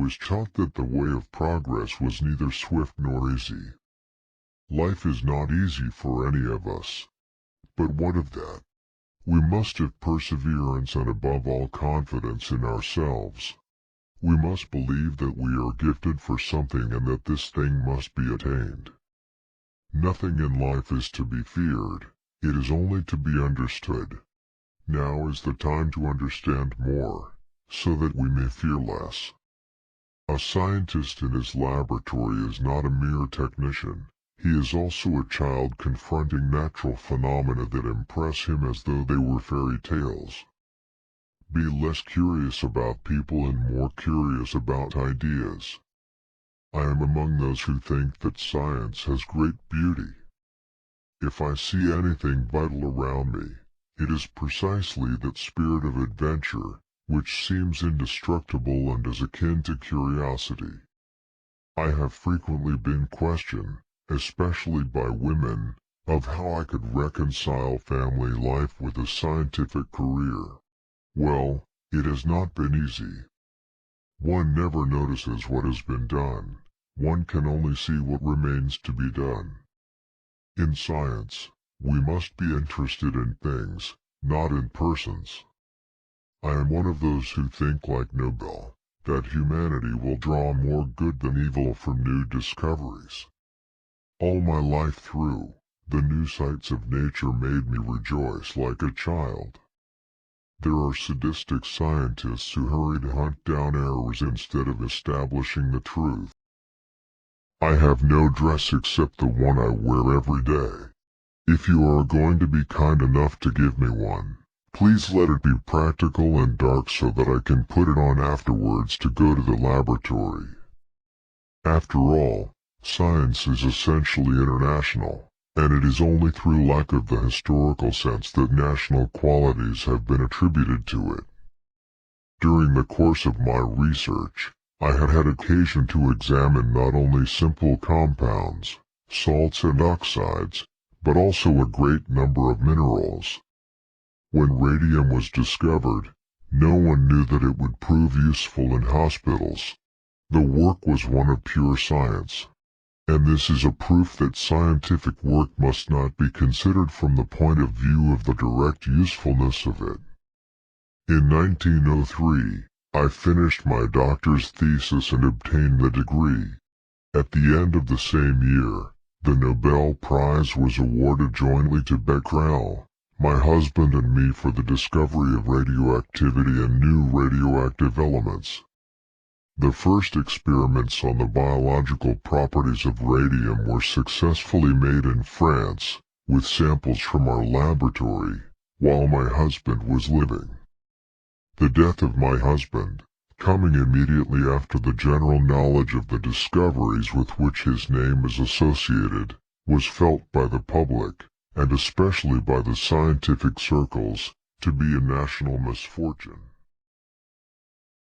was taught that the way of progress was neither swift nor easy. Life is not easy for any of us. But what of that? We must have perseverance and above all confidence in ourselves. We must believe that we are gifted for something and that this thing must be attained. Nothing in life is to be feared, it is only to be understood. Now is the time to understand more, so that we may fear less. A scientist in his laboratory is not a mere technician. He is also a child confronting natural phenomena that impress him as though they were fairy tales. Be less curious about people and more curious about ideas. I am among those who think that science has great beauty. If I see anything vital around me, it is precisely that spirit of adventure, which seems indestructible and is akin to curiosity. I have frequently been questioned, especially by women, of how I could reconcile family life with a scientific career. Well, it has not been easy. One never notices what has been done. One can only see what remains to be done. In science, we must be interested in things, not in persons. I am one of those who think like Nobel, that humanity will draw more good than evil from new discoveries. All my life through, the new sights of nature made me rejoice like a child. There are sadistic scientists who hurry to hunt down errors instead of establishing the truth. I have no dress except the one I wear every day. If you are going to be kind enough to give me one, please let it be practical and dark so that I can put it on afterwards to go to the laboratory. After all, science is essentially international, and it is only through lack of the historical sense that national qualities have been attributed to it. During the course of my research, I had had occasion to examine not only simple compounds, salts and oxides, but also a great number of minerals. When radium was discovered, no one knew that it would prove useful in hospitals. The work was one of pure science, and this is a proof that scientific work must not be considered from the point of view of the direct usefulness of it. In 1903, I finished my doctor's thesis and obtained the degree. At the end of the same year, the Nobel Prize was awarded jointly to Becquerel, my husband and me, for the discovery of radioactivity and new radioactive elements. The first experiments on the biological properties of radium were successfully made in France, with samples from our laboratory, while my husband was living. The death of my husband, coming immediately after the general knowledge of the discoveries with which his name is associated, was felt by the public, and especially by the scientific circles, to be a national misfortune.